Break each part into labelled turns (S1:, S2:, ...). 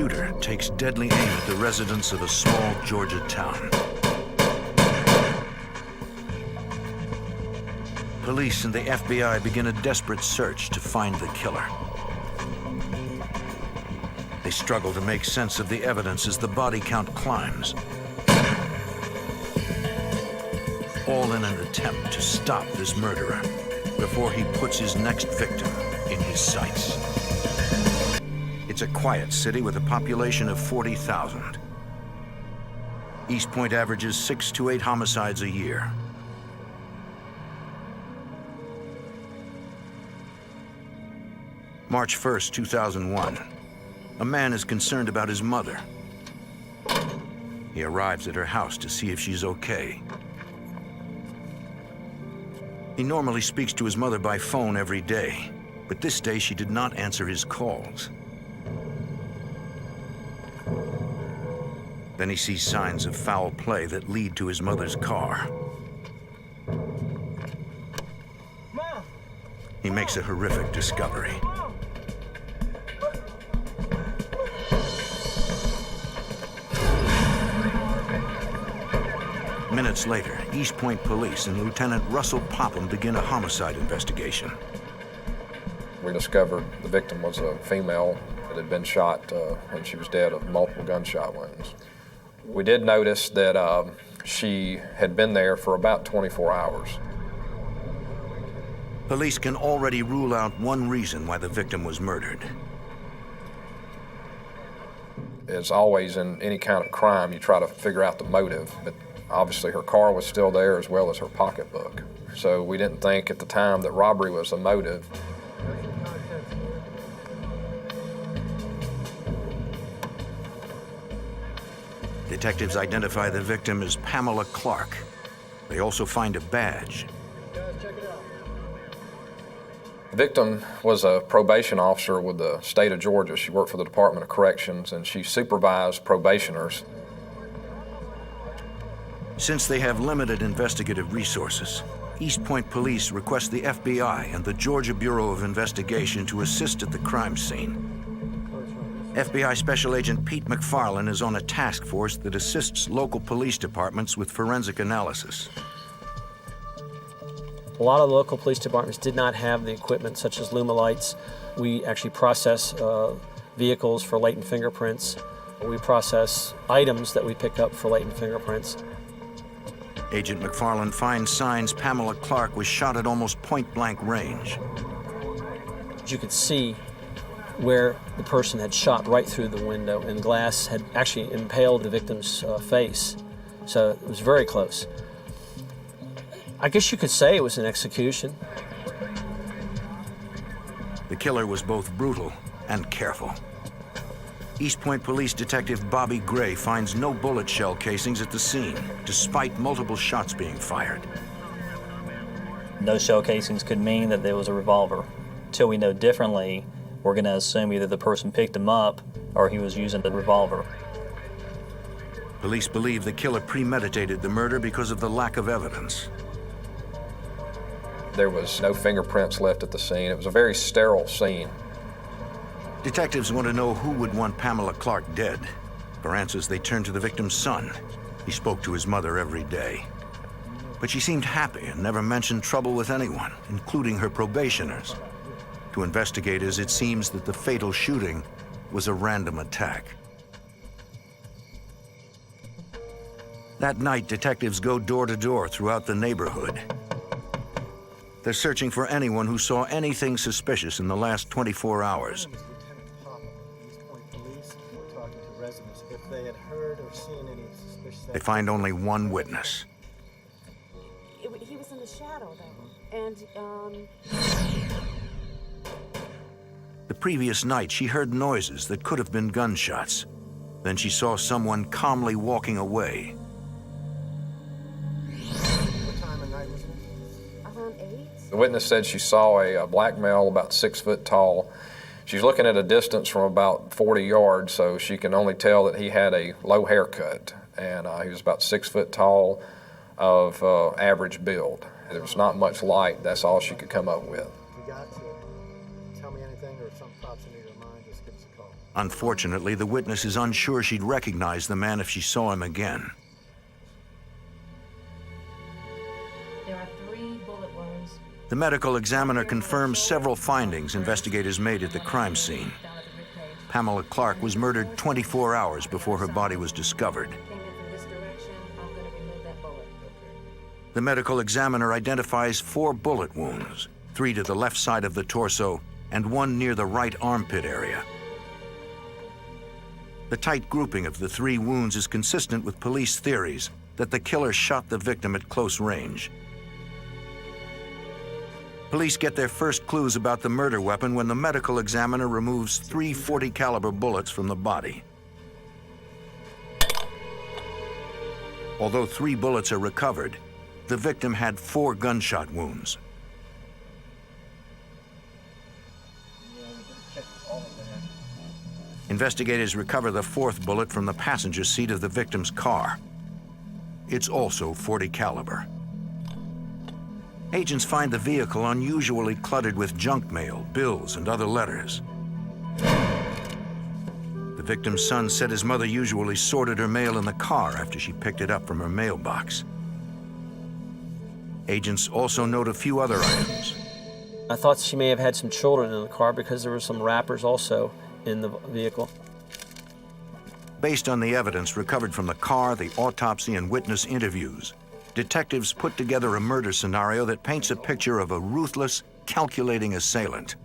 S1: shooter takes deadly aim at the residents of a small Georgia town. Police and the FBI begin a desperate search to find the killer. They struggle to make sense of the evidence as the body count climbs, all in an attempt to stop this murderer before he puts his next victim in his sights. It's a quiet city with a population of 40,000. East Point averages 6 to 8 homicides a year. March 1st, 2001. A man is concerned about his mother. He arrives at her house to see if she's okay. He normally speaks to his mother by phone every day, but this day she did not answer his calls. Then he sees signs of foul play that lead to his mother's car.
S2: Mom!
S1: He makes a horrific discovery. Minutes later, East Point Police and Lieutenant Russell Popham begin a homicide investigation.
S3: We discovered the victim was a female that had been shot and she was dead of multiple gunshot wounds. We did notice that she had been there for about 24 hours.
S1: Police can already rule out one reason why the victim was murdered.
S3: As always in any kind of crime, you try to figure out the motive. But obviously her car was still there as well as her pocketbook. So we didn't think at the time that robbery was the motive.
S1: Detectives identify the victim as Pamela Clark. They also find a badge.
S3: The victim was a probation officer with the state of Georgia. She worked for the Department of Corrections and she supervised probationers.
S1: Since they have limited investigative resources, East Point Police request the FBI and the Georgia Bureau of Investigation to assist at the crime scene. FBI Special Agent Pete McFarlane is on a task force that assists local police departments with forensic analysis.
S4: A lot of the local police departments did not have the equipment such as Luma lights. We actually process vehicles for latent fingerprints. We process items that we pick up for latent fingerprints.
S1: Agent McFarlane finds signs Pamela Clark was shot at almost point-blank range.
S4: You could see where the person had shot right through the window, and glass had actually impaled the victim's face. So it was very close. I guess you could say it was an execution.
S1: The killer was both brutal and careful. East Point Police Detective Bobby Gray finds no bullet shell casings at the scene, despite multiple shots being fired.
S5: No shell casings could mean that there was a revolver. Until we know differently, we're going to assume either the person picked him up or he was using the revolver.
S1: Police believe the killer premeditated the murder because of the lack of evidence.
S3: There was no fingerprints left at the scene. It was a very sterile scene.
S1: Detectives want to know who would want Pamela Clark dead. For answers, they turn to the victim's son. He spoke to his mother every day. But she seemed happy and never mentioned trouble with anyone, including her probationers. To investigators, it seems that the fatal shooting was a random attack. That night, detectives go door to door throughout the neighborhood. They're searching for anyone who saw anything suspicious in the last 24 hours. They find only one witness.
S6: He was in the shadow, though, and,
S1: The previous night, she heard noises that could have been gunshots. Then she saw someone calmly walking away.
S2: What time of night was it?
S6: around 8?
S3: The witness said she saw a black male about 6 foot tall. She's looking at a distance from about 40 yards, so she can only tell that he had a low haircut, and he was about 6 foot tall, of average build. There was not much light. That's all she could come up with.
S2: If you got to tell me anything or if something pops into your mind, just give us a call.
S1: Unfortunately, the witness is unsure she'd recognize the man if she saw him again.
S7: There are 3 bullet wounds.
S1: The medical examiner confirms several findings investigators made at the crime scene.
S7: Down at the ribcage.
S1: Pamela Clark was murdered 24 hours before her body was discovered.
S7: Came in from this direction. I'm going to remove that bullet.
S1: The medical examiner identifies 4 bullet wounds, 3 to the left side of the torso and 1 near the right armpit area. The tight grouping of the 3 wounds is consistent with police theories that the killer shot the victim at close range. Police get their first clues about the murder weapon when the medical examiner removes 3 .40 caliber bullets from the body. Although 3 bullets are recovered, the victim had 4 gunshot wounds. Investigators recover the 4th bullet from the passenger seat of the victim's car. It's also .40 caliber. Agents find the vehicle unusually cluttered with junk mail, bills, and other letters. The victim's son said his mother usually sorted her mail in the car after she picked it up from her mailbox. Agents also note a few other items.
S4: I thought she may have had some children in the car because there were some wrappers also in the vehicle.
S1: Based on the evidence recovered from the car, the autopsy, and witness interviews, detectives put together a murder scenario that paints a picture of a ruthless, calculating assailant.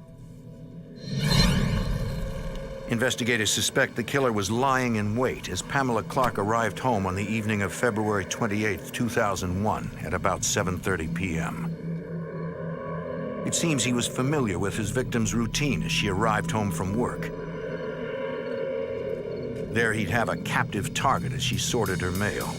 S1: Investigators suspect the killer was lying in wait as Pamela Clark arrived home on the evening of February 28, 2001, at about 7:30 p.m. It seems he was familiar with his victim's routine as she arrived home from work. There he'd have a captive target as she sorted her mail.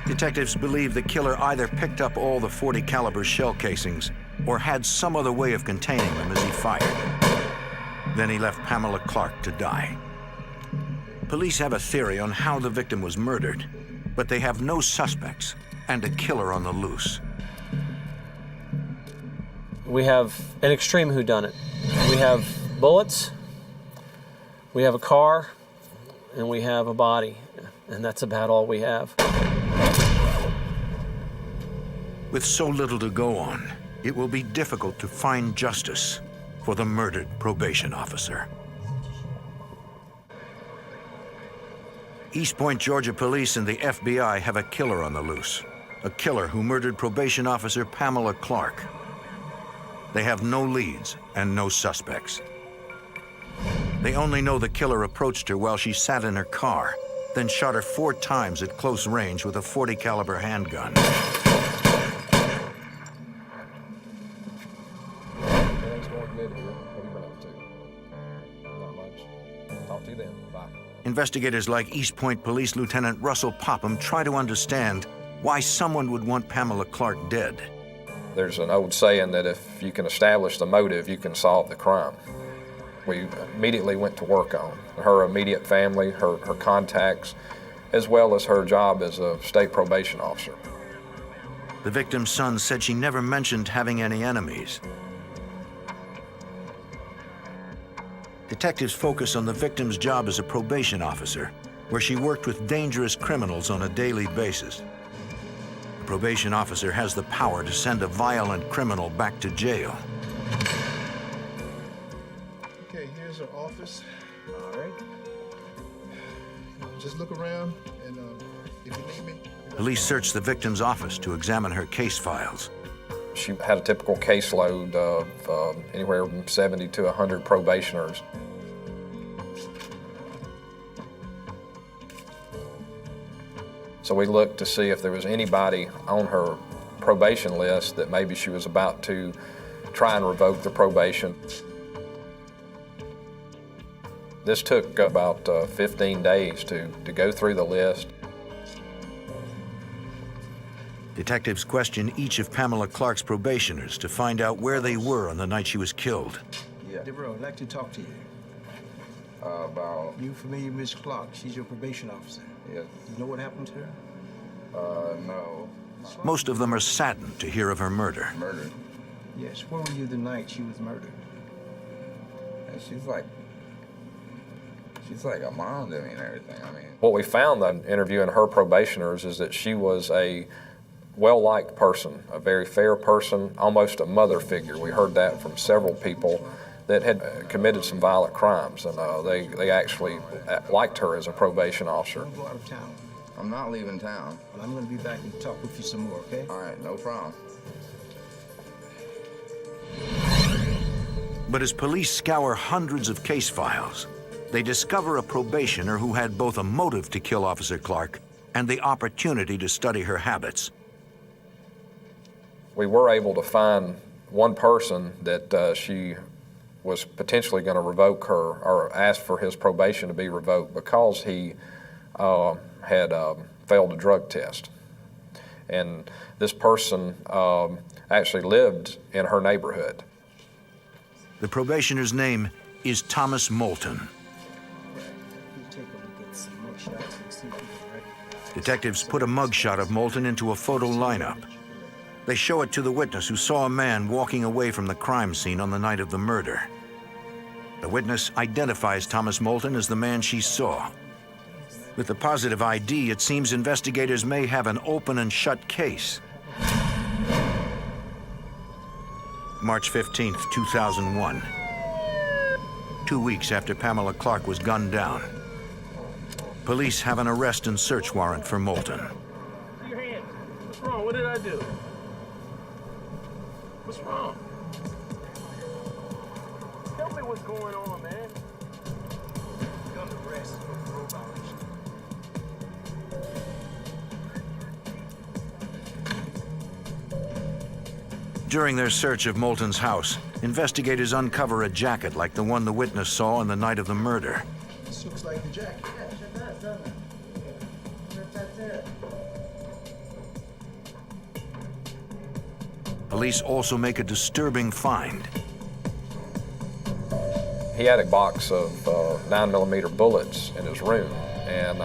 S1: Detectives believe the killer either picked up all the .40 caliber shell casings or had some other way of containing them as he fired. Then he left Pamela Clark to die. Police have a theory on how the victim was murdered, but they have no suspects and a killer on the loose.
S4: We have an extreme whodunit. We have bullets, we have a car, and we have a body, and that's about all we have.
S1: With so little to go on, it will be difficult to find justice for the murdered probation officer. East Point, Georgia police and the FBI have a killer on the loose. A killer who murdered probation officer Pamela Clark. They have no leads and no suspects. They only know the killer approached her while she sat in her car, then shot her 4 times at close range with a .40 caliber handgun.
S3: Everything's going good here. What have you been up to? Not much. Talk to you then. Bye.
S1: Investigators like East Point Police Lieutenant Russell Popham try to understand why someone would want Pamela Clark dead.
S3: There's an old saying that if you can establish the motive, you can solve the crime. We immediately went to work on her immediate family, her contacts, as well as her job as a state probation officer.
S1: The victim's son said she never mentioned having any enemies. Detectives focus on the victim's job as a probation officer, where she worked with dangerous criminals on a daily basis. The probation officer has the power to send a violent criminal back to jail.
S2: Okay, here's our office. All right. Just look around, and if you need me.
S1: Police search the victim's office to examine her case files.
S3: She had a typical caseload of anywhere from 70 to 100 probationers. So we looked to see if there was anybody on her probation list that maybe she was about to try and revoke the probation. This took about 15 days to go through the list.
S1: Detectives question each of Pamela Clark's probationers to find out where they were on the night she was killed.
S2: Yeah. Deborah, I'd like to talk to you.
S3: About,
S2: You familiar with Miss Clark? She's your probation officer.
S3: yes,
S2: You know what happened to her?
S3: no,
S1: Most of them are saddened to hear of her murder.
S3: murdered.
S2: Yes. Where were you the night she was murdered?
S8: She's like a mom to me and everything. I mean,
S3: What we found in interviewing her probationers is that she was a well-liked person, a very fair person, almost a mother figure. We heard that from several people that had committed some violent crimes, and they actually liked her as a probation officer.
S2: Don't go out of town.
S8: I'm not leaving town.
S2: Well, I'm gonna be back and talk with you some more, okay?
S8: All right, no problem.
S1: But as police scour hundreds of case files, they discover a probationer who had both a motive to kill Officer Clark and the opportunity to study her habits.
S3: We were able to find one person that she was potentially going to revoke her or ask for his probation to be revoked because he had failed a drug test. And this person actually lived in her neighborhood.
S1: The probationer's name is Thomas Moulton. Detectives put a mugshot of Moulton into a photo lineup. They show it to the witness who saw a man walking away from the crime scene on the night of the murder. The witness identifies Thomas Moulton as the man she saw. With the positive ID, it seems investigators may have an open and shut case. March 15th, 2001. 2 weeks after Pamela Clark was gunned down. Police have an arrest and search warrant for Moulton.
S2: Your hands. What's wrong? What did I do? What's wrong? Tell me what's going on, man. You're under arrest for parole violation.
S1: During their search of Moulton's house, investigators uncover a jacket like the one the witness saw on the night of the murder.
S2: This looks like the jacket.
S9: Yeah, sure does, doesn't it? That's it.
S1: Police also make a disturbing find.
S3: He had a box of 9mm bullets in his room, and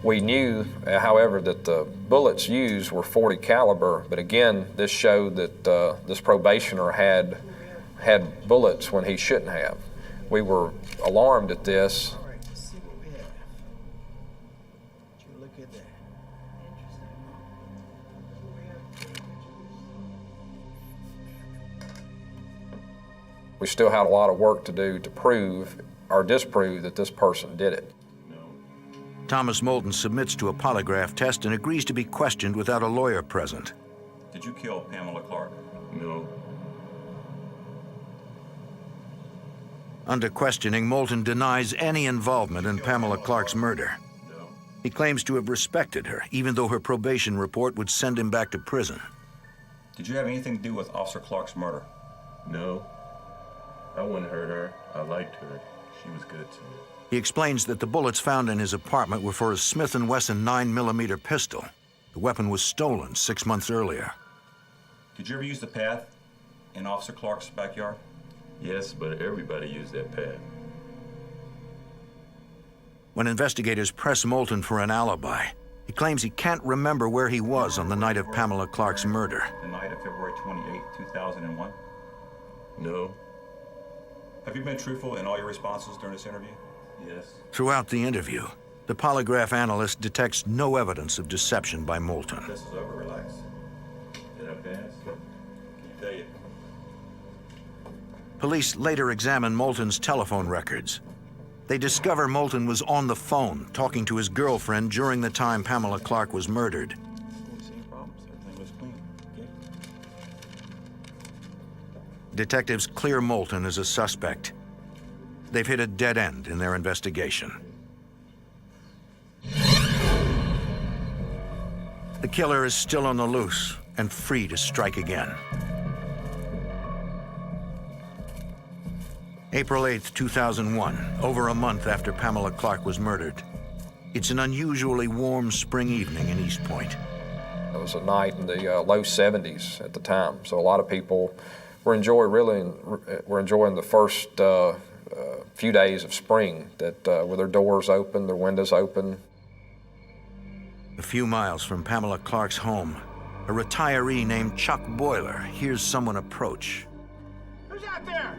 S3: we knew, however, that the bullets used were .40 caliber, but again, this showed that this probationer had bullets when he shouldn't have. We were alarmed at this.
S2: All right, let's see what we have. Would you look at that?
S3: We still had a lot of work to do to prove or disprove that this person did it.
S1: Thomas Moulton submits to a polygraph test and agrees to be questioned without a lawyer present.
S10: Did you kill Pamela Clark?
S11: No.
S1: Under questioning, Moulton denies any involvement in Pamela Clark's murder.
S11: No.
S1: He claims to have respected her, even though her probation report would send him back to prison.
S10: Did you have anything to do with Officer Clark's murder?
S11: No. I wouldn't hurt her. I liked her. She was good to me.
S1: He explains that the bullets found in his apartment were for a Smith & Wesson 9mm pistol. The weapon was stolen 6 months earlier.
S10: Did you ever use the path in Officer Clark's backyard?
S11: Yes, but everybody used that path.
S1: When investigators press Moulton for an alibi, he claims he can't remember where he was on the night of Pamela Clark's murder.
S10: The night of February 28, 2001?
S11: No.
S10: Have you been truthful in all your responses during this interview?
S11: Yes.
S1: Throughout the interview, the polygraph analyst detects no evidence of deception by Moulton.
S10: This is over, relax.
S11: Did I pass? Can you tell you?
S1: Police later examine Moulton's telephone records. They discover Moulton was on the phone talking to his girlfriend during the time Pamela Clark was murdered.
S10: Don't see any problems. Everything looks clean. Okay?
S1: Detectives clear Moulton as a suspect. They've hit a dead end in their investigation. The killer is still on the loose and free to strike again. April 8th, 2001, over a month after Pamela Clark was murdered. It's an unusually warm spring evening in East Point.
S3: It was a night in the low 70s at the time, so a lot of people were enjoying the first few days of spring, that with their doors open, their windows open.
S1: A few miles from Pamela Clark's home, a retiree named Chuck Boiler hears someone approach.
S2: Who's out there?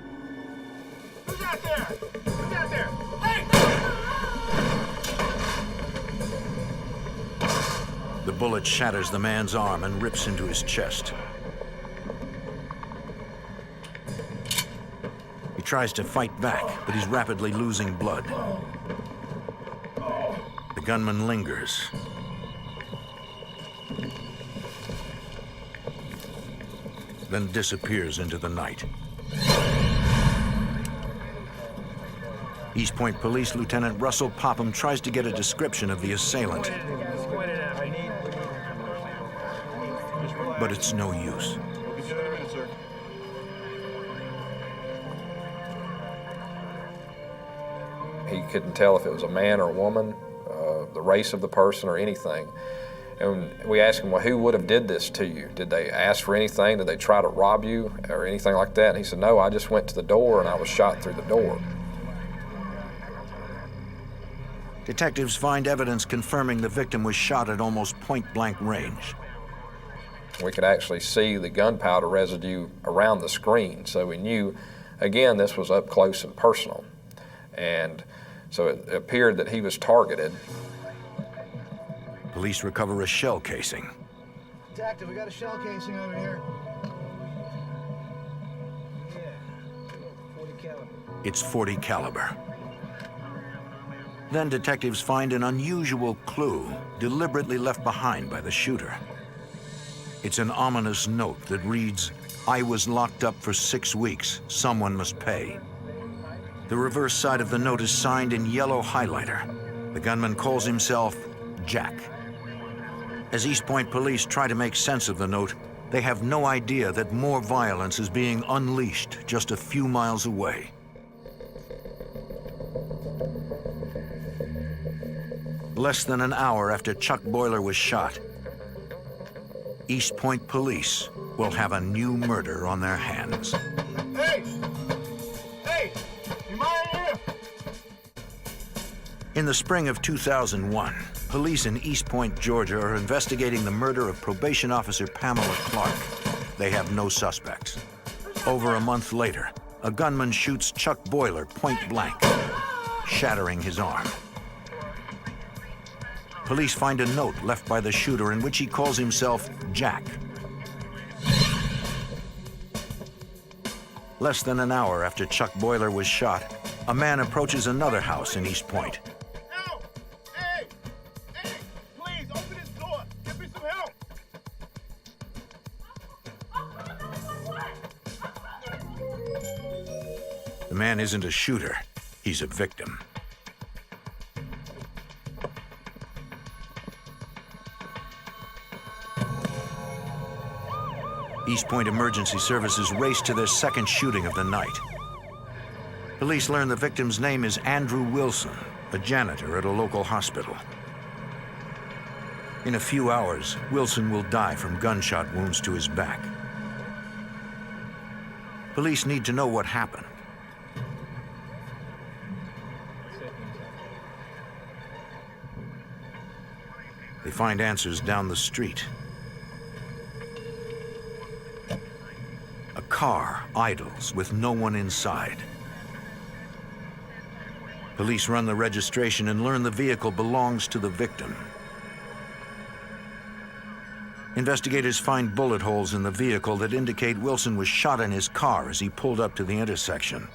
S2: Who's out there! Look out there! Hey!
S1: The bullet shatters the man's arm and rips into his chest. He tries to fight back, but he's rapidly losing blood. The gunman lingers. Then disappears into the night. East Point Police Lieutenant Russell Popham tries to get a description of the assailant, but it's no use.
S10: We'll get you in a minute, sir.
S3: He couldn't tell if it was a man or a woman, the race of the person or anything. And we asked him, well, who would have did this to you? Did they ask for anything? Did they try to rob you or anything like that? And he said, no, I just went to the door and I was shot through the door.
S1: Detectives find evidence confirming the victim was shot at almost point-blank range.
S3: We could actually see the gunpowder residue around the screen, so we knew, again, this was up close and personal. And so it appeared that he was targeted.
S1: Police recover a shell casing.
S2: Detective, we got a shell casing over here. Yeah, 40 caliber.
S1: It's .40 caliber. Then detectives find an unusual clue deliberately left behind by the shooter. It's an ominous note that reads, "I was locked up for 6 weeks. Someone must pay." The reverse side of the note is signed in yellow highlighter. The gunman calls himself Jack. As East Point police try to make sense of the note, they have no idea that more violence is being unleashed just a few miles away. Less than an hour after Chuck Boiler was shot, East Point police will have a new murder on their hands.
S2: Hey! Hey! You mind here?
S1: In the spring of 2001, police in East Point, Georgia are investigating the murder of probation officer Pamela Clark. They have no suspects. Over a month later, a gunman shoots Chuck Boiler point blank, shattering his arm. Police find a note left by the shooter in which he calls himself Jack. Less than an hour after Chuck Boiler was shot, a man approaches another house in East Point.
S2: Help! Hey! Hey! Please, open this door! Give me some help!
S1: The man isn't a shooter, he's a victim. East Point Emergency Services race to their second shooting of the night. Police learn the victim's name is Andrew Wilson, a janitor at a local hospital. In a few hours, Wilson will die from gunshot wounds to his back. Police need to know what happened. They find answers down the street. A car idles with no one inside. Police run the registration and learn the vehicle belongs to the victim. Investigators find bullet holes in the vehicle that indicate Wilson was shot in his car as he pulled up to the intersection.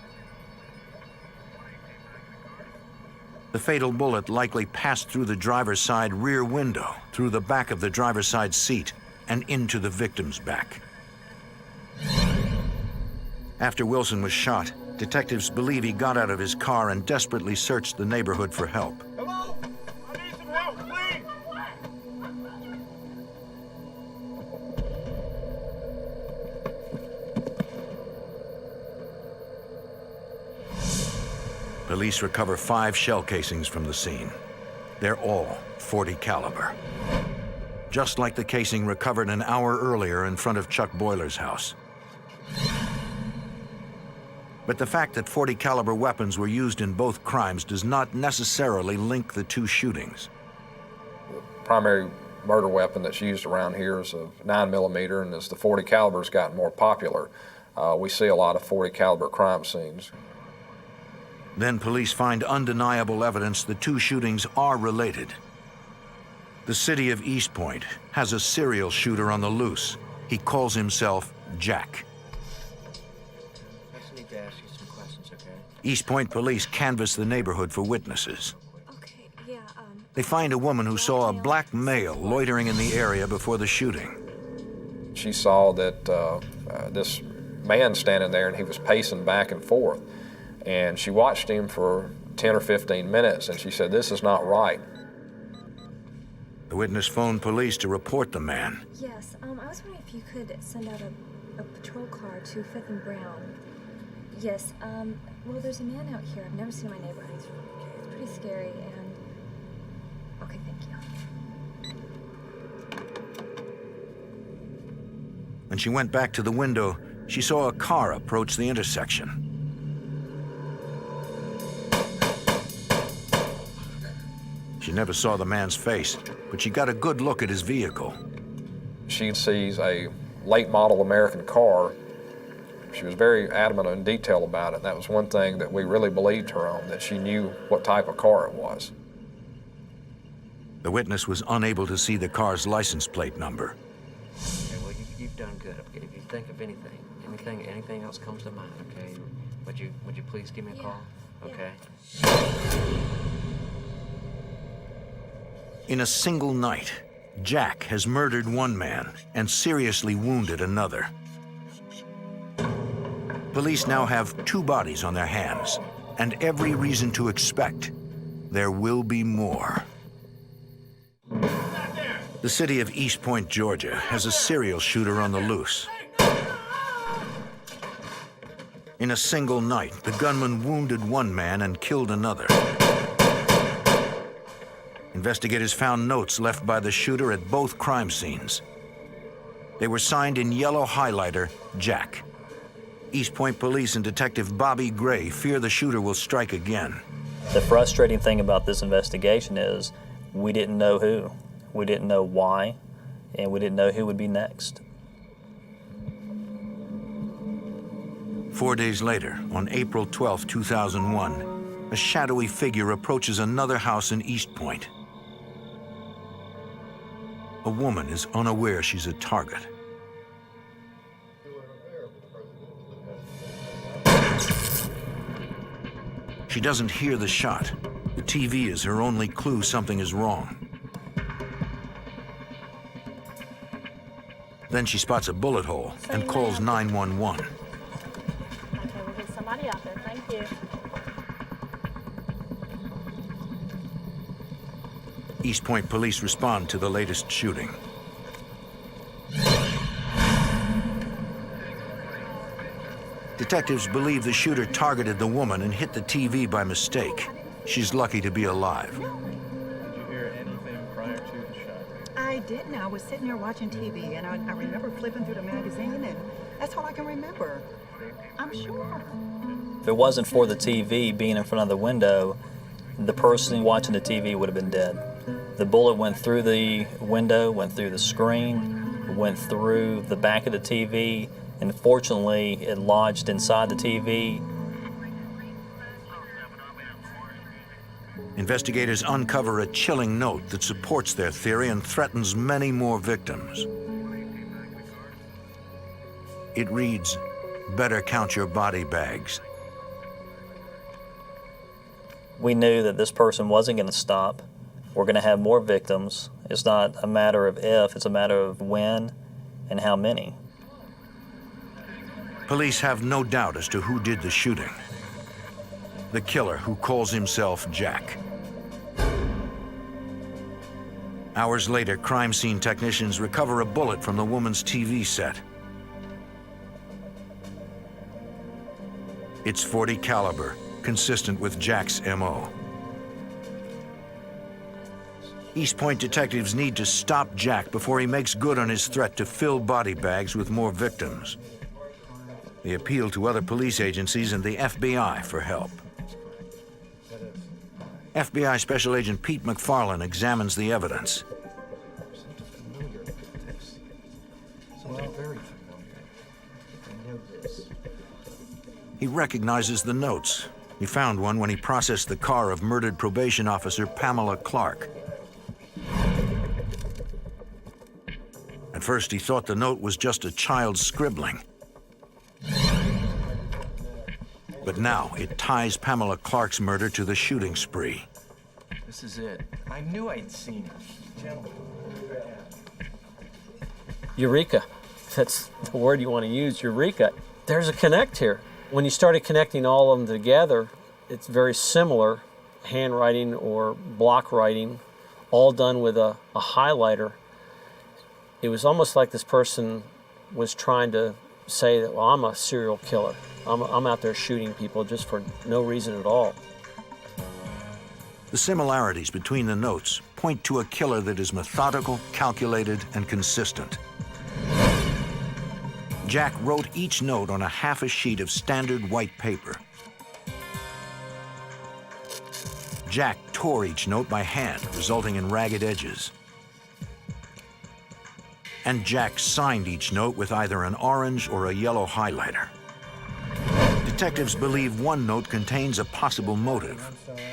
S1: The fatal bullet likely passed through the driver's side rear window, through the back of the driver's side seat, and into the victim's back. After Wilson was shot, detectives believe he got out of his car and desperately searched the neighborhood for help.
S2: Hello? I need some help, please!
S1: Police recover 5 shell casings from the scene. They're all .40 caliber. Just like the casing recovered an hour earlier in front of Chuck Boiler's house. But the fact that .40 caliber weapons were used in both crimes does not necessarily link the two shootings.
S3: The primary murder weapon that's used around here is a 9mm, and as the .40 caliber's gotten more popular, we see a lot of .40 caliber crime scenes.
S1: Then police find undeniable evidence the two shootings are related. The city of East Point has a serial shooter on the loose. He calls himself Jack.
S2: I just need to ask you some questions, okay?
S1: East Point police canvass the neighborhood for witnesses.
S6: Okay, yeah,
S1: They find a woman who saw a black male loitering in the area before the shooting.
S3: She saw that this man standing there, and he was pacing back and forth. And she watched him for 10 or 15 minutes, and she said, "This is not right."
S1: The witness phoned police to report the man.
S12: Yes, I was wondering if you could send out a patrol car to 5th and Brown. Yes, well, there's a man out here. I've never seen in my neighborhood. It's pretty scary, and... Okay, thank you.
S1: When she went back to the window, she saw a car approach the intersection. She never saw the man's face, but she got a good look at his vehicle.
S3: She sees a late model American car. She was very adamant in detail about it. That was one thing that we really believed her on, that she knew what type of car it was.
S1: The witness was unable to see the car's license plate number.
S2: Okay, well, you've done good. Okay, if you think of anything else comes to mind, okay, would you please give me a call? Okay.
S1: In a single night, Jack has murdered one man and seriously wounded another. Police now have two bodies on their hands, and every reason to expect there will be more. The city of East Point, Georgia, has a serial shooter on the loose. In a single night, the gunman wounded one man and killed another. Investigators found notes left by the shooter at both crime scenes. They were signed in yellow highlighter, Jack. East Point Police and Detective Bobby Gray fear the shooter will strike again.
S5: The frustrating thing about this investigation is we didn't know who, we didn't know why, and we didn't know who would be next.
S1: 4 days later, on April 12, 2001, a shadowy figure approaches another house in East Point. A woman is unaware she's a target. She doesn't hear the shot. The TV is her only clue something is wrong. Then she spots a bullet hole and calls 911.
S6: Okay, we'll get somebody out there. Thank you.
S1: East Point police respond to the latest shooting. Detectives believe the shooter targeted the woman and hit the TV by mistake. She's lucky to be alive.
S9: Did you hear anything prior to the shot?
S13: I didn't. I was sitting there watching TV, and I remember flipping through the magazine, and that's all I can remember. I'm sure.
S5: If it wasn't for the TV being in front of the window, the person watching the TV would have been dead. The bullet went through the window, went through the screen, went through the back of the TV, and fortunately, it lodged inside the TV.
S1: Investigators uncover a chilling note that supports their theory and threatens many more victims. It reads, "Better count your body bags."
S5: We knew that this person wasn't going to stop. We're going to have more victims. It's not a matter of if, it's a matter of when and how many.
S1: Police have no doubt as to who did the shooting. The killer, who calls himself Jack. Hours later, crime scene technicians recover a bullet from the woman's TV set. It's .40 caliber, consistent with Jack's MO. East Point detectives need to stop Jack before he makes good on his threat to fill body bags with more victims. They appeal to other police agencies and the FBI for help. FBI Special Agent Pete McFarlane examines the evidence.
S2: Something very familiar. I know this.
S1: He recognizes the notes. He found one when he processed the car of murdered probation officer Pamela Clark. At first, he thought the note was just a child's scribbling. But now it ties Pamela Clark's murder to the shooting spree.
S14: This is it. I knew I'd seen her. Gentlemen.
S4: Eureka. That's the word you want to use, eureka. There's a connect here. When you started connecting all of them together, it's very similar, handwriting or block writing, all done with a highlighter. It was almost like this person was trying to say that, well, I'm a serial killer. I'm out there shooting people just for no reason at all.
S1: The similarities between the notes point to a killer that is methodical, calculated, and consistent. Jack wrote each note on a half a sheet of standard white paper. Jack tore each note by hand, resulting in ragged edges. And Jack signed each note with either an orange or a yellow highlighter. Detectives believe one note contains a possible motive.
S9: I'm sorry.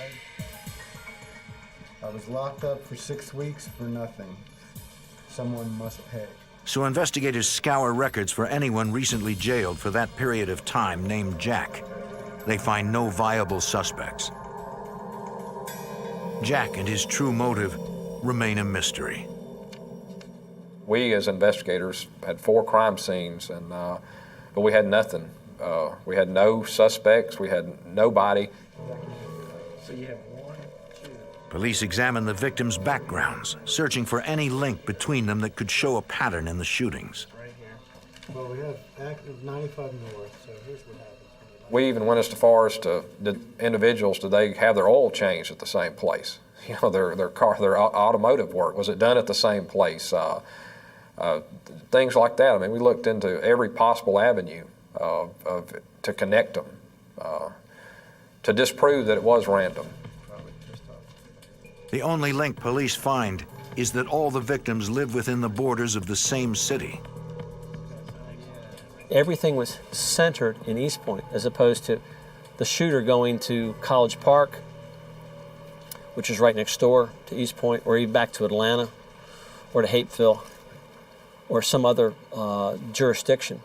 S9: I was locked up for 6 weeks for nothing. Someone must pay.
S1: So investigators scour records for anyone recently jailed for that period of time named Jack. They find no viable suspects. Jack and his true motive remain a mystery.
S3: We as investigators had 4 crime scenes, but we had nothing. We had no suspects, we had nobody.
S14: So you have 1, 2.
S1: Police examine the victims' backgrounds, searching for any link between them that could show a pattern in the shootings.
S14: Right here.
S9: Well, we have active 95 North, so here's what happens.
S3: We even went as far as to the individuals, did they have their oil changed at the same place? You know, their car, their automotive work, was it done at the same place? Things like that. I mean, we looked into every possible avenue to connect them, to disprove that it was random.
S1: The only link police find is that all the victims live within the borders of the same city.
S4: Everything was centered in East Point, as opposed to the shooter going to College Park, which is right next door to East Point, or even back to Atlanta, or to Hapeville, or some other jurisdiction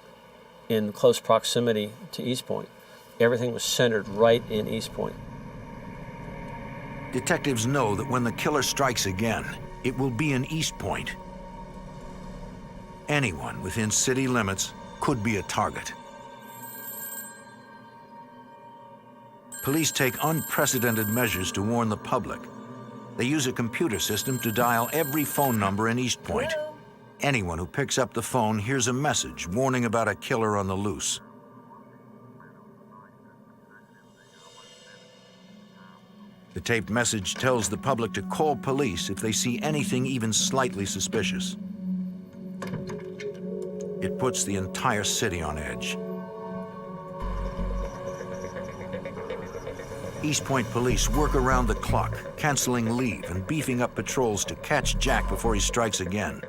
S4: in close proximity to East Point. Everything was centered right in East Point.
S1: Detectives know that when the killer strikes again, it will be in East Point. Anyone within city limits could be a target. Police take unprecedented measures to warn the public. They use a computer system to dial every phone number in East Point. Anyone who picks up the phone hears a message warning about a killer on the loose. The taped message tells the public to call police if they see anything even slightly suspicious. It puts the entire city on edge. East Point police work around the clock, canceling leave and beefing up patrols to catch Jack before he strikes again.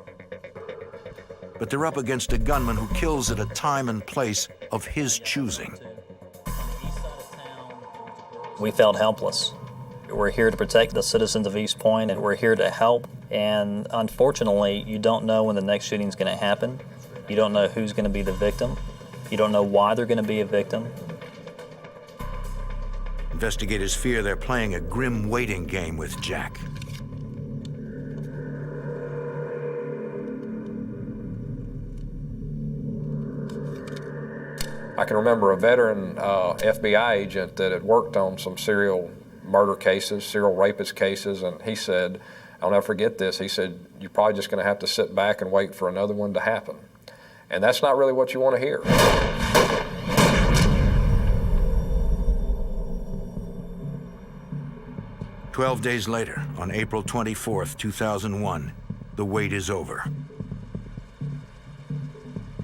S1: But they're up against a gunman who kills at a time and place of his choosing.
S5: We felt helpless. We're here to protect the citizens of East Point, and we're here to help. And unfortunately, you don't know when the next shooting is going to happen. You don't know who's going to be the victim. You don't know why they're going to be a victim.
S1: Investigators fear they're playing a grim waiting game with Jack.
S3: I can remember a veteran FBI agent that had worked on some serial murder cases, serial rapist cases, and he said, I'll never forget this, he said, you're probably just going to have to sit back and wait for another one to happen. And that's not really what you want to hear.
S1: "12 days later, on April 24th, 2001, the wait is over.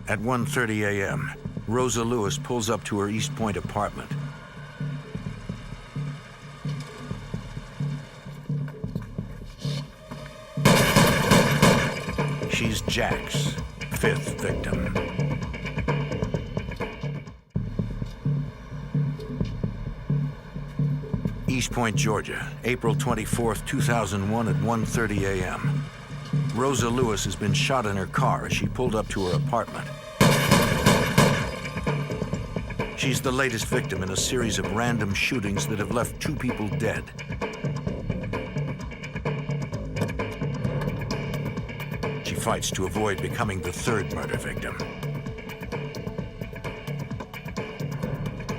S1: At 1:30 a.m., Rosa Lewis pulls up to her East Point apartment. She's Jack's 5th victim. East Point, Georgia, April 24th, 2001 at 1:30 a.m. Rosa Lewis has been shot in her car as she pulled up to her apartment. She's the latest victim in a series of random shootings that have left 2 people dead. She fights to avoid becoming the 3rd murder victim.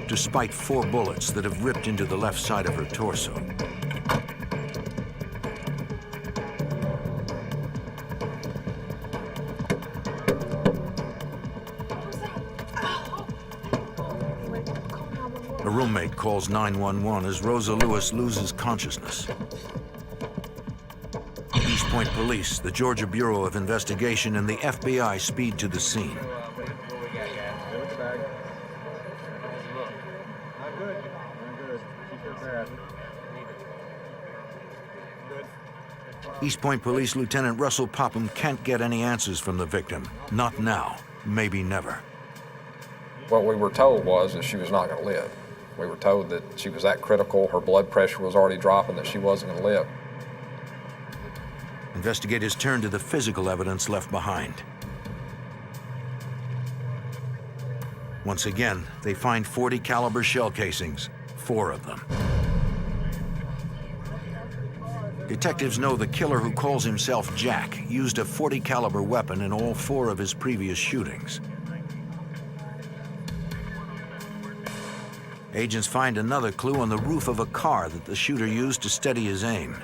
S1: Despite 4 bullets that have ripped into the left side of her torso. A roommate calls 911 as Rosa Lewis loses consciousness. East Point Police, the Georgia Bureau of Investigation, and the FBI speed to the scene. East Point Police Lieutenant Russell Popham can't get any answers from the victim. Not now, maybe never.
S3: What we were told was that she was not going to live. We were told that she was that critical, her blood pressure was already dropping, that she wasn't going to live.
S1: Investigators turn to the physical evidence left behind. Once again, they find .40 caliber shell casings, 4 of them. Detectives know the killer, who calls himself Jack, used a .40 caliber weapon in all 4 of his previous shootings. Agents find another clue on the roof of a car that the shooter used to steady his aim.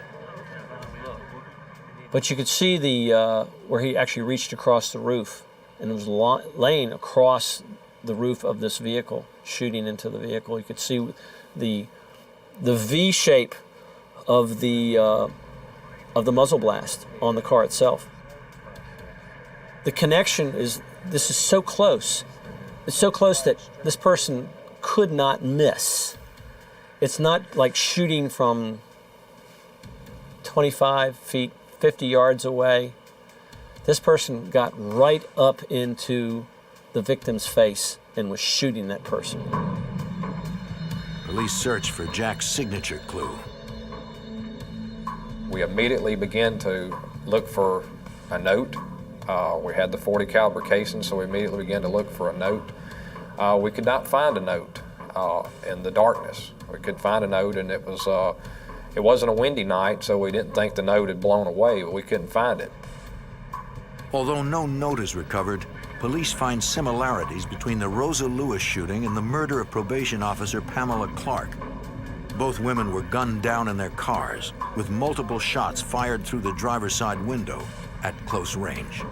S4: But you could see the where he actually reached across the roof, and it was laying across the roof of this vehicle, shooting into the vehicle. You could see the V shape of the muzzle blast on the car itself. The connection is, this is so close. It's so close that this person could not miss. It's not like shooting from 25 feet, 50 yards away. This person got right up into the victim's face and was shooting that person.
S1: Police search for Jack's signature clue.
S3: We immediately began to look for a note. We had the .40 caliber casing, so we immediately began to look for a note. We could not find a note in the darkness. We could find a note, and it wasn't a windy night, so we didn't think the note had blown away, but we couldn't find it.
S1: Although no note is recovered, police find similarities between the Rosa Lewis shooting and the murder of probation officer Pamela Clark. Both women were gunned down in their cars, with multiple shots fired through the driver's side window at close range.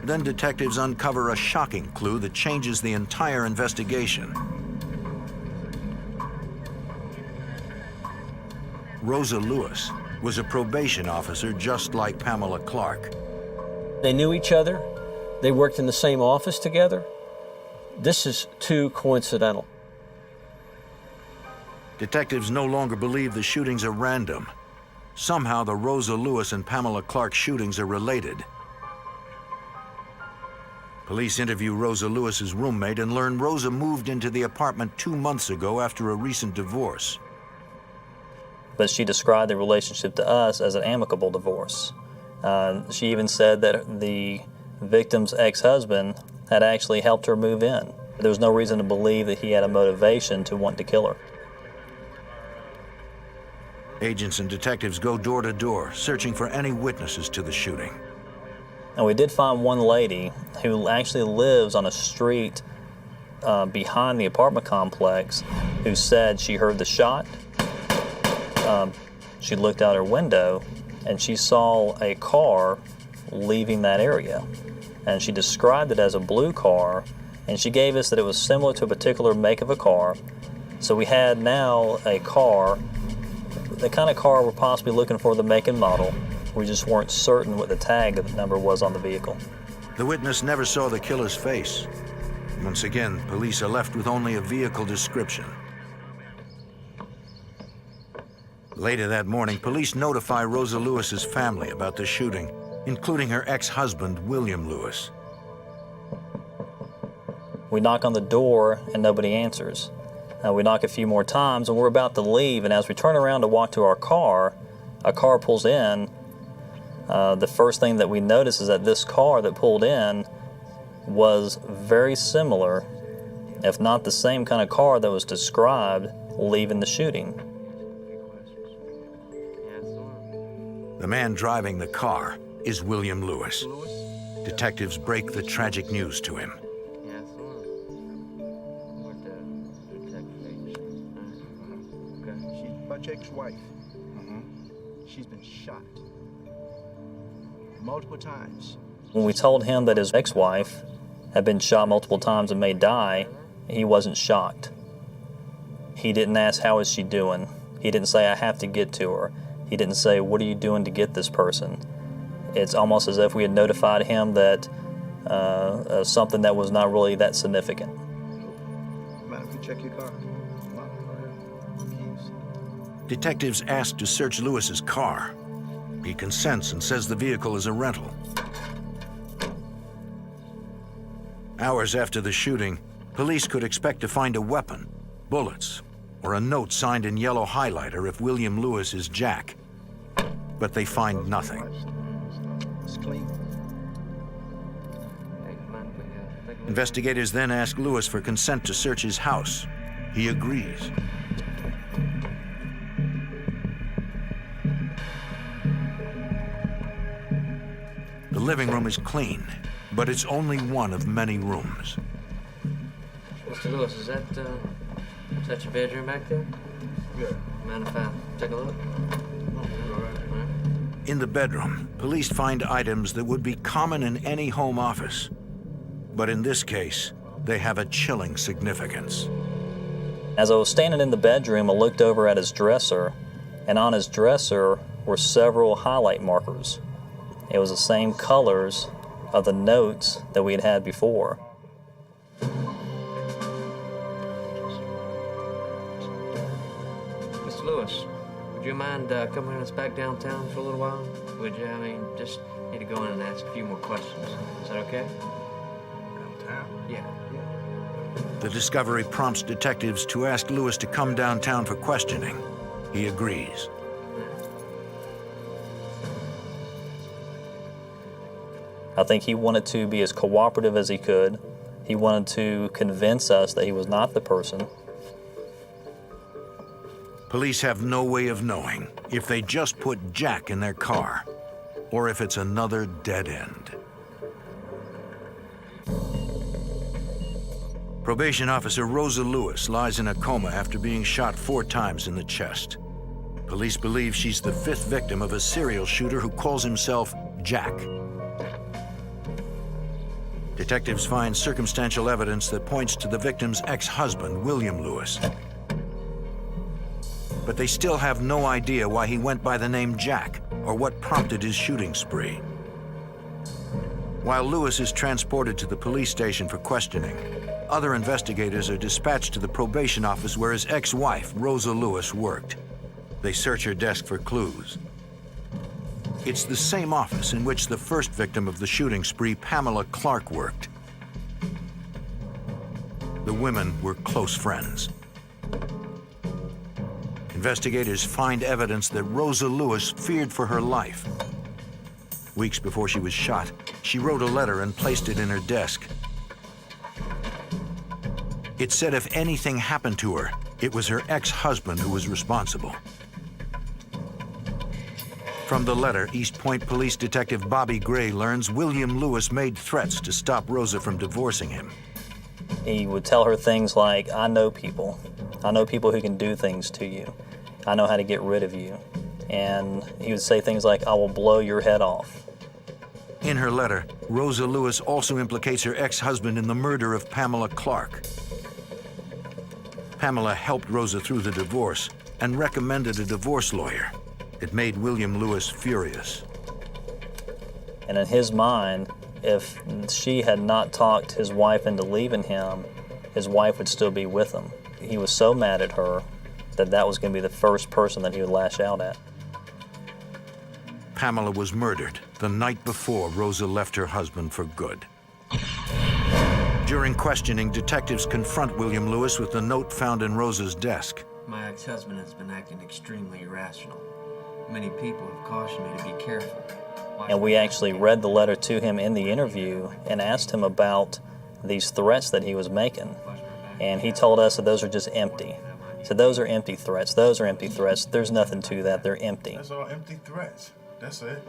S1: Then detectives uncover a shocking clue that changes the entire investigation. Rosa Lewis was a probation officer just like Pamela Clark.
S4: They knew each other. They worked in the same office together. This is too coincidental.
S1: Detectives no longer believe the shootings are random. Somehow the Rosa Lewis and Pamela Clark shootings are related. Police interview Rosa Lewis's roommate and learn Rosa moved into the apartment 2 months ago after a recent divorce.
S5: But she described the relationship to us as an amicable divorce. She even said that the victim's ex-husband had actually helped her move in. There was no reason to believe that he had a motivation to want to kill her.
S1: Agents and detectives go door to door, searching for any witnesses to the shooting.
S5: And we did find one lady who actually lives on a street behind the apartment complex who said she heard the shot. She looked out her window and she saw a car leaving that area. And she described it as a blue car, and she gave us that it was similar to a particular make of a car. So we had now a car, the kind of car we're possibly looking for, the make and model. We just weren't certain what the tag number was on the vehicle.
S1: The witness never saw the killer's face. Once again, police are left with only a vehicle description. Later that morning, police notify Rosa Lewis's family about the shooting, including her ex-husband, William Lewis.
S5: We knock on the door and nobody answers. We knock a few more times, and we're about to leave, and as we turn around to walk to our car, a car pulls in. The first thing that we notice is that this car that pulled in was very similar, if not the same kind of car that was described leaving the shooting.
S1: The man driving the car is William Lewis. Detectives break the tragic news to him.
S14: She's Butch ex-wife. She's been shot multiple times.
S5: When we told him that his ex-wife had been shot multiple times and may die, he wasn't shocked. He didn't ask, how is she doing? He didn't say, I have to get to her. He didn't say, what are you doing to get this person? It's almost as if we had notified him that something that was not really that significant.
S14: Mind if we check your car?
S1: Detectives ask to search Lewis's car. He consents and says the vehicle is a rental. Hours after the shooting, police could expect to find a weapon, bullets, or a note signed in yellow highlighter if William Lewis is Jack. But they find nothing.
S14: It's clean.
S1: Investigators then ask Lewis for consent to search his house. He agrees. The living room is clean, but it's only one of many rooms.
S2: Mr. Lewis, is that your bedroom back there?
S14: Yeah.
S2: Mind if I take a look?
S1: In the bedroom, police find items that would be common in any home office. But in this case, they have a chilling significance.
S5: As I was standing in the bedroom, I looked over at his dresser, and on his dresser were several highlight markers. It was the same colors of the notes that we had had before.
S2: Mr. Lewis, would you mind coming with us back downtown for a little while? Would you? I mean, just need to go in and ask a few more questions. Is that okay?
S14: Downtown?
S2: Yeah.
S1: The discovery prompts detectives to ask Lewis to come downtown for questioning. He agrees.
S5: I think he wanted to be as cooperative as he could. He wanted to convince us that he was not the person.
S1: Police have no way of knowing if they just put Jack in their car or if it's another dead end. Probation officer Rosa Lewis lies in a coma after being shot 4 times in the chest. Police believe she's the 5th victim of a serial shooter who calls himself Jack. Detectives find circumstantial evidence that points to the victim's ex-husband, William Lewis. But they still have no idea why he went by the name Jack or what prompted his shooting spree. While Lewis is transported to the police station for questioning, other investigators are dispatched to the probation office where his ex-wife, Rosa Lewis, worked. They search her desk for clues. It's the same office in which the first victim of the shooting spree, Pamela Clark, worked. The women were close friends. Investigators find evidence that Rosa Lewis feared for her life. Weeks before she was shot, she wrote a letter and placed it in her desk. It said if anything happened to her, it was her ex-husband who was responsible. From the letter, East Point Police Detective Bobby Gray learns William Lewis made threats to stop Rosa from divorcing him.
S5: He would tell her things like, I know people. I know people who can do things to you. I know how to get rid of you. And he would say things like, I will blow your head off.
S1: In her letter, Rosa Lewis also implicates her ex-husband in the murder of Pamela Clark. Pamela helped Rosa through the divorce and recommended a divorce lawyer. It made William Lewis furious.
S5: And in his mind, if she had not talked his wife into leaving him, his wife would still be with him. He was so mad at her that that was going to be the first person that he would lash out at.
S1: Pamela was murdered the night before Rosa left her husband for good. During questioning, detectives confront William Lewis with the note found in Rosa's desk.
S2: My ex-husband has been acting extremely irrational. Many people have cautioned me to be careful.
S5: And we actually read the letter to him in the interview and asked him about these threats that he was making. And he told us that those are just empty. So those are empty threats. Those are empty threats. There's nothing to that. They're empty.
S11: That's all empty threats. That's it.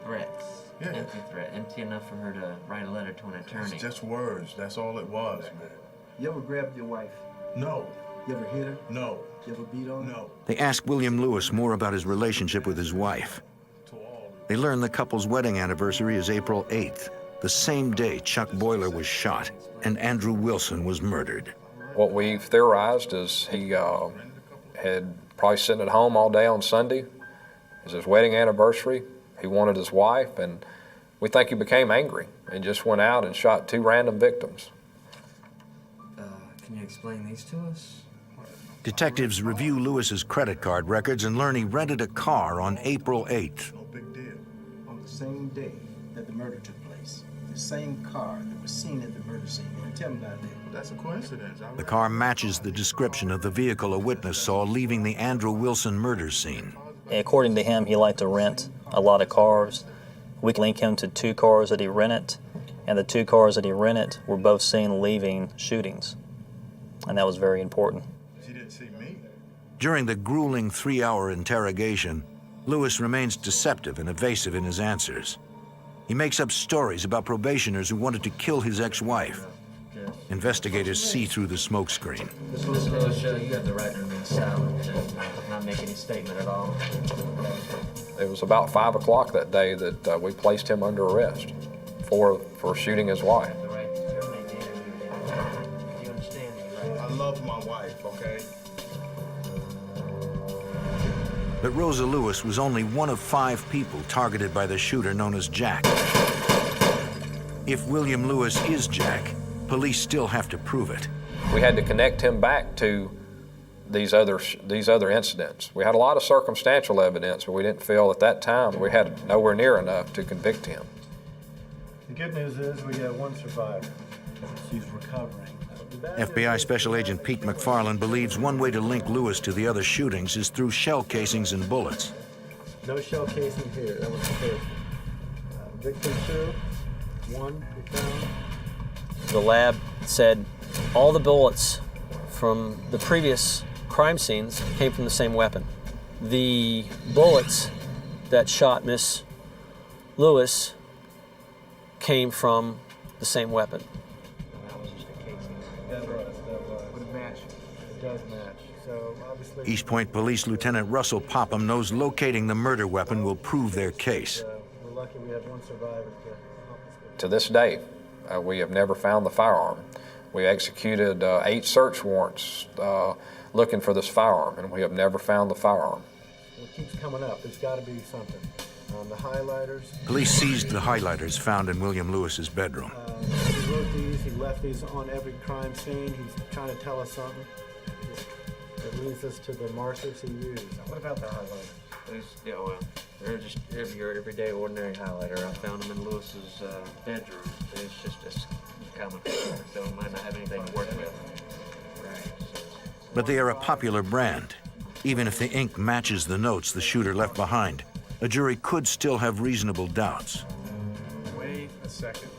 S2: Threats.
S11: Yeah.
S2: Empty threat. Empty enough for her to write a letter to an attorney.
S11: It's just words. That's all it was, man.
S15: You ever grabbed your wife?
S11: No.
S15: You ever hit her?
S11: No.
S15: You ever beat on her?
S11: No.
S1: They ask William Lewis more about his relationship with his wife. They learn the couple's wedding anniversary is April 8th, the same day Chuck Boiler was shot and Andrew Wilson was murdered.
S3: What we've theorized is he had probably sitting at home all day on Sunday. It was his wedding anniversary. He wanted his wife, and we think he became angry and just went out and shot 2 random victims.
S2: Can you explain these to us?
S1: Detectives review Lewis's credit card records and learn he rented a car on April 8th.
S11: No big deal.
S15: On the same day that the murder took place, the same car that was seen at the murder scene. Tell me about that.
S11: That's a coincidence.
S1: The car matches the description of the vehicle a witness saw leaving the Andrew Wilson murder scene.
S5: According to him, he liked to rent a lot of cars. We link him to 2 cars that he rented, and the 2 cars that he rented were both seen leaving shootings. And that was very important.
S11: She didn't see me.
S1: During the grueling 3-hour interrogation, Lewis remains deceptive and evasive in his answers. He makes up stories about probationers who wanted to kill his ex-wife. Investigators see through the smokescreen.
S2: Mr. Lewis, you have the right to remain silent and not make any statement at all.
S3: It was about 5 o'clock that day that we placed him under arrest for shooting his wife.
S2: The right to terminate the interview. Do you understand me, right?
S11: I love my wife, okay?
S1: But Rosa Lewis was only one of 5 people targeted by the shooter known as Jack. If William Lewis is Jack, police still have to prove it.
S3: We had to connect him back to these other incidents. We had a lot of circumstantial evidence, but we didn't feel at that time we had nowhere near enough to convict him.
S9: The good news is we got one survivor. She's recovering.
S1: FBI Special Agent Pete McFarland believes one way to link Lewis to the other shootings is through shell casings and bullets.
S9: No shell casing here. That was the first. Victim 2, 1 we found.
S4: The lab said all the bullets from the previous crime scenes came from the same weapon. The bullets that shot Miss Lewis came from the same weapon.
S9: That was. Would it match? It does match. So obviously.
S1: East Point Police Lieutenant Russell Popham knows locating the murder weapon will prove their case.
S9: We're lucky we have one survivor to help us with.
S3: To this day, we have never found the firearm. We executed 8 search warrants looking for this firearm, and we have never found the firearm.
S9: It keeps coming up. There's got to be something. The highlighters.
S1: Police seized the highlighters found in William Lewis's bedroom.
S9: He wrote these. He left these on every crime scene. He's trying to tell us something. It leads us to the markers he used. What about the highlighters?
S2: They're just everyday ordinary highlighter. I found them in Lewis's bedroom. It's just a common color, so it might not have anything to work with. Right.
S1: But they are a popular brand. Even if the ink matches the notes the shooter left behind, a jury could still have reasonable doubts.
S16: Wait a second.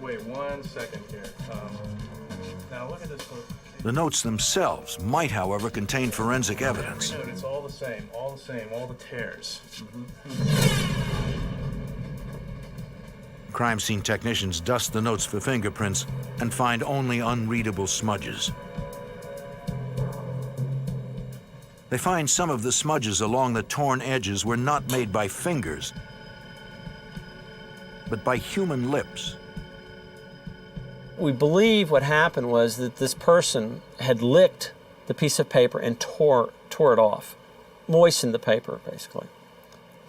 S16: Wait 1 second here. Now look at this one.
S1: The notes themselves might, however, contain forensic evidence.
S16: Note, it's all the same, all the tears.
S1: Crime scene technicians dust the notes for fingerprints and find only unreadable smudges. They find some of the smudges along the torn edges were not made by fingers, but by human lips.
S4: We believe what happened was that this person had licked the piece of paper and tore it off, moistened the paper, basically,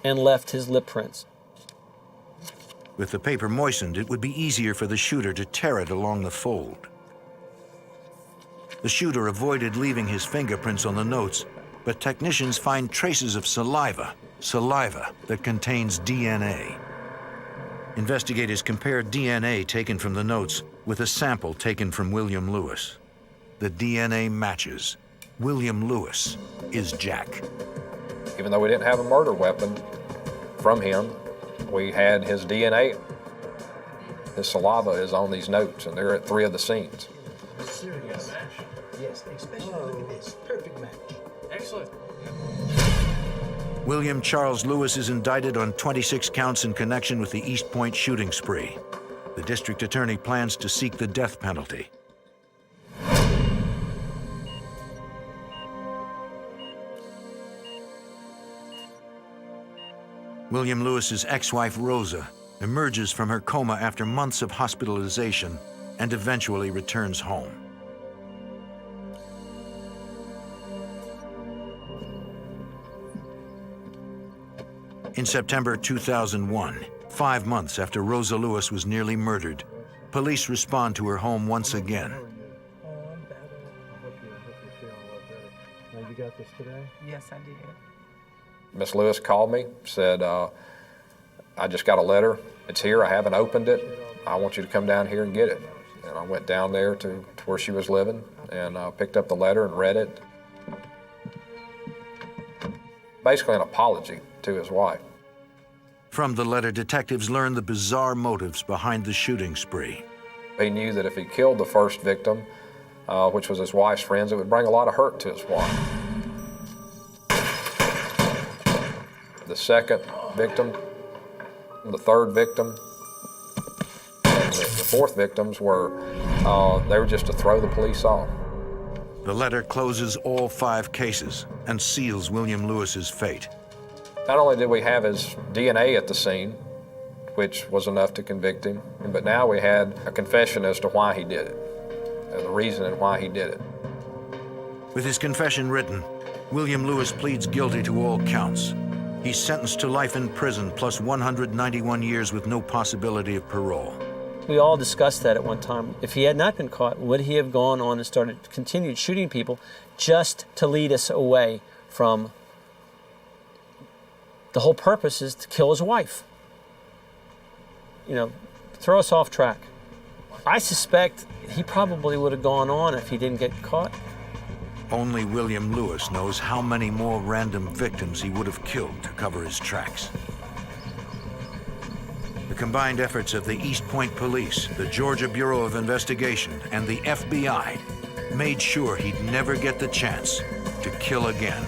S4: and left his lip prints.
S1: With the paper moistened, it would be easier for the shooter to tear it along the fold. The shooter avoided leaving his fingerprints on the notes, but technicians find traces of saliva that contains DNA. Investigators compare DNA taken from the notes with a sample taken from William Lewis. The DNA matches. William Lewis is Jack.
S3: Even though we didn't have a murder weapon from him, we had his DNA. His saliva is on these notes, and they're at 3 of the scenes.
S15: Serious. Yes, especially look at this. Perfect match.
S16: Excellent.
S1: William Charles Lewis is indicted on 26 counts in connection with the East Point shooting spree. The district attorney plans to seek the death penalty. William Lewis's ex-wife, Rosa, emerges from her coma after months of hospitalization and eventually returns home. In September 2001, 5 months after Rosa Lewis was nearly murdered, police respond to her home once again.
S9: Oh, I'm better. I hope you're feeling a lot better. Now, you got this today?
S13: Yes, I did.
S3: Miss Lewis called me, said, I just got a letter. It's here. I haven't opened it. I want you to come down here and get it. And I went down there to where she was living and picked up the letter and read it. Basically an apology to his wife.
S1: From the letter, detectives learn the bizarre motives behind the shooting spree.
S3: He knew that if he killed the first victim, which was his wife's friends, it would bring a lot of hurt to his wife. The second victim, the third victim, and the fourth victims were, they were just to throw the police off.
S1: The letter closes all 5 cases and seals William Lewis's fate.
S3: Not only did we have his DNA at the scene, which was enough to convict him, but now we had a confession as to why he did it, and the reason and why he did it.
S1: With his confession written, William Lewis pleads guilty to all counts. He's sentenced to life in prison plus 191 years with no possibility of parole.
S4: We all discussed that at one time. If he had not been caught, would he have gone on and continued shooting people just to lead us away from the whole purpose is to kill his wife? You know, throw us off track. I suspect he probably would have gone on if he didn't get caught.
S1: Only William Lewis knows how many more random victims he would have killed to cover his tracks. The combined efforts of the East Point Police, the Georgia Bureau of Investigation, and the FBI made sure he'd never get the chance to kill again.